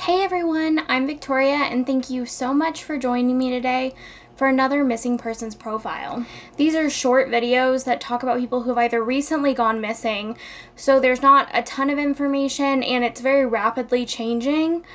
Hey everyone, I'm Victoria and thank you so much for joining me today for another missing persons profile. These are short videos that talk about people who have either recently gone missing, so there's not a ton of information and it's very rapidly changing,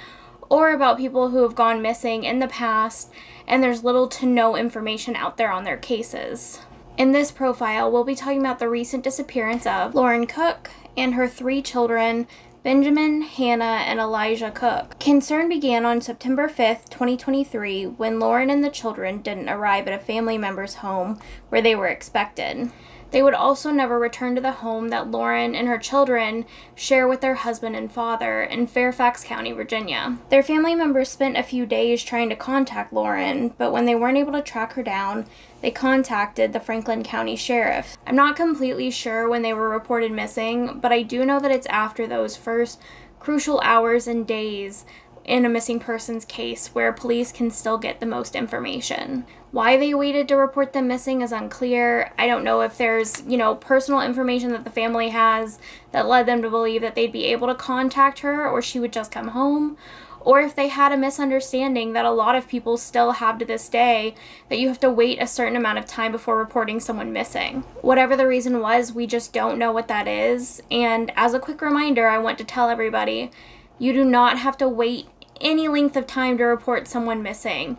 or about people who have gone missing in the past and there's little to no information out there on their cases. In this profile, we'll be talking about the recent disappearance of Lauren Cook and her 3 children, Benjamin, Hannah, and Elijah Cook. Concern began on September 5th, 2023, when Lauren and the children didn't arrive at a family member's home where they were expected. They would also never return to the home that Lauren and her children share with their husband and father in Fairfax County, Virginia. Their family members spent a few days trying to contact Lauren, but when they weren't able to track her down, they contacted the Franklin County Sheriff. I'm not completely sure when they were reported missing, but I do know that it's after those first crucial hours and days in a missing persons case where police can still get the most information. Why they waited to report them missing is unclear. I don't know if there's, personal information that the family has that led them to believe that they'd be able to contact her or she would just come home, or if they had a misunderstanding that a lot of people still have to this day, that you have to wait a certain amount of time before reporting someone missing. Whatever the reason was, we just don't know what that is. And as a quick reminder, I want to tell everybody, you do not have to wait any length of time to report someone missing.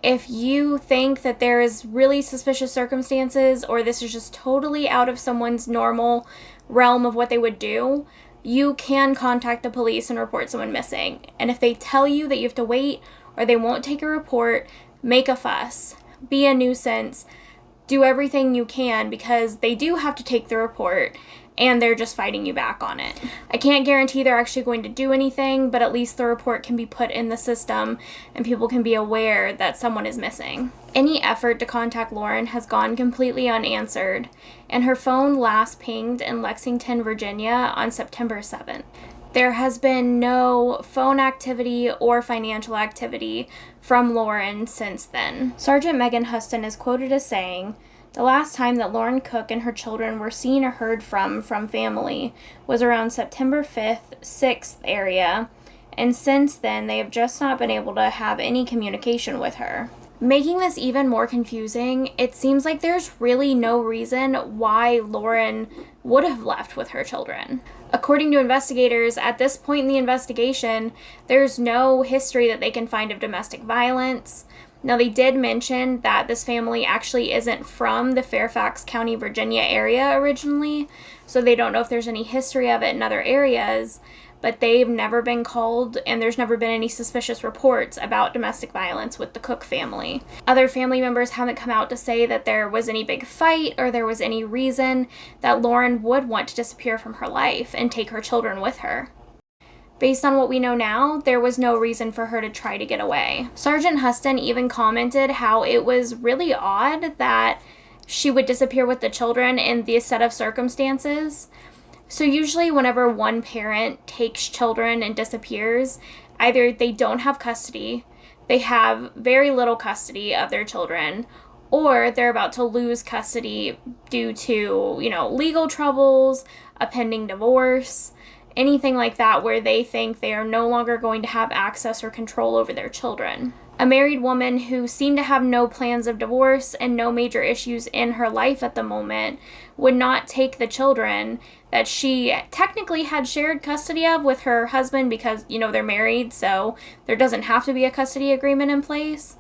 If you think that there is really suspicious circumstances or this is just totally out of someone's normal realm of what they would do, you can contact the police and report someone missing. And if they tell you that you have to wait or they won't take a report, make a fuss, be a nuisance, do everything you can, because they do have to take the report and they're just fighting you back on it. I can't guarantee they're actually going to do anything, but at least the report can be put in the system and people can be aware that someone is missing. Any effort to contact Lauren has gone completely unanswered, and her phone last pinged in Lexington, Virginia on September 7th. There has been no phone activity or financial activity from Lauren since then. Sergeant Megan Huston is quoted as saying, "The last time that Lauren Cook and her children were seen or heard from family was around September 5th, 6th area, and since then they have just not been able to have any communication with her." Making this even more confusing, it seems like there's really no reason why Lauren would have left with her children. According to investigators, at this point in the investigation, there's no history that they can find of domestic violence. Now, they did mention that this family actually isn't from the Fairfax County, Virginia area originally, so they don't know if there's any history of it in other areas, but they've never been called and there's never been any suspicious reports about domestic violence with the Cook family. Other family members haven't come out to say that there was any big fight or there was any reason that Lauren would want to disappear from her life and take her children with her. Based on what we know now, there was no reason for her to try to get away. Sergeant Huston even commented how it was really odd that she would disappear with the children in this set of circumstances. So usually whenever one parent takes children and disappears, either they don't have custody, they have very little custody of their children, or they're about to lose custody due to, legal troubles, a pending divorce, anything like that where they think they are no longer going to have access or control over their children. A married woman who seemed to have no plans of divorce and no major issues in her life at the moment would not take the children that she technically had shared custody of with her husband because, they're married, so there doesn't have to be a custody agreement in place.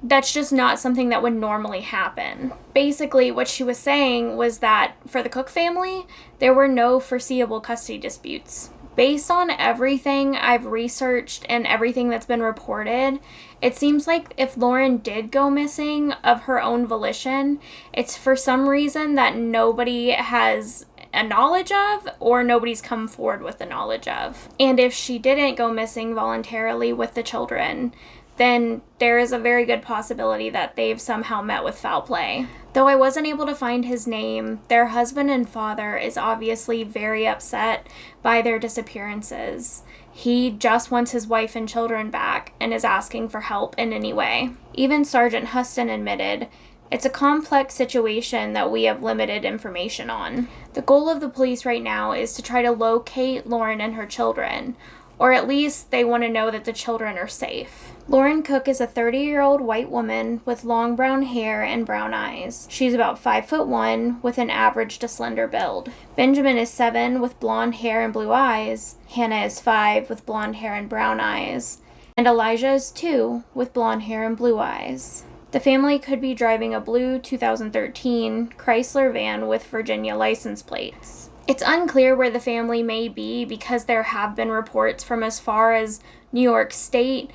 That's just not something that would normally happen. Basically, what she was saying was that for the Cook family, there were no foreseeable custody disputes. Based on everything I've researched and everything that's been reported, it seems like if Lauren did go missing of her own volition, it's for some reason that nobody has a knowledge of or nobody's come forward with the knowledge of. And if she didn't go missing voluntarily with the children, then there is a very good possibility that they've somehow met with foul play. Though I wasn't able to find his name, their husband and father is obviously very upset by their disappearances. He just wants his wife and children back and is asking for help in any way. Even Sergeant Huston admitted, "It's a complex situation that we have limited information on." The goal of the police right now is to try to locate Lauren and her children, or at least they want to know that the children are safe. Lauren Cook is a 30-year-old white woman with long brown hair and brown eyes. She's about 5'1" with an average to slender build. Benjamin is 7 with blonde hair and blue eyes. Hannah is 5 with blonde hair and brown eyes. And Elijah is 2 with blonde hair and blue eyes. The family could be driving a blue 2013 Chrysler van with Virginia license plates. It's unclear where the family may be because there have been reports from as far as New York State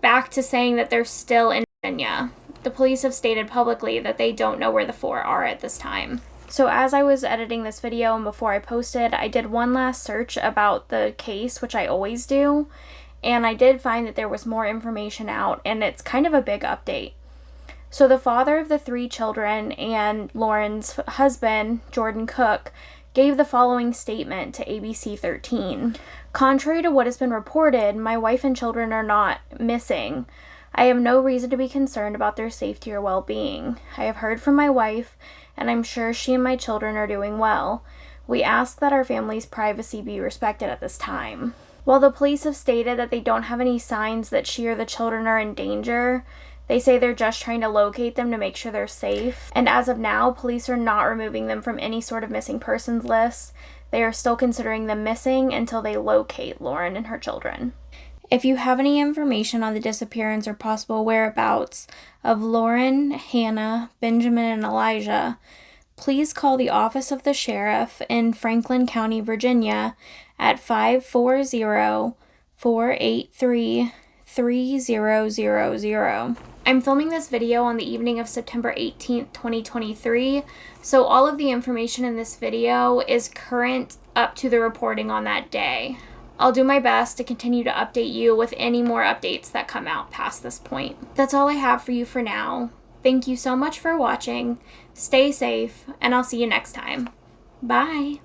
back to saying that they're still in Virginia. The police have stated publicly that they don't know where the 4 are at this time. So as I was editing this video and before I posted, I did one last search about the case, which I always do, and I did find that there was more information out, and it's kind of a big update. So the father of the 3 children and Lauren's husband, Jordan Cook, gave the following statement to ABC 13. Contrary to what has been reported, my wife and children are not missing. I have no reason to be concerned about their safety or well-being. I have heard from my wife, and I'm sure she and my children are doing well. We ask that our family's privacy be respected at this time. While the police have stated that they don't have any signs that she or the children are in danger, they say they're just trying to locate them to make sure they're safe. And as of now, police are not removing them from any sort of missing persons list. They are still considering them missing until they locate Lauren and her children. If you have any information on the disappearance or possible whereabouts of Lauren, Hannah, Benjamin, and Elijah, please call the Office of the Sheriff in Franklin County, Virginia at 540-483-3000. I'm filming this video on the evening of September 18th, 2023, so all of the information in this video is current up to the reporting on that day. I'll do my best to continue to update you with any more updates that come out past this point. That's all I have for you for now. Thank you so much for watching. Stay safe, and I'll see you next time. Bye!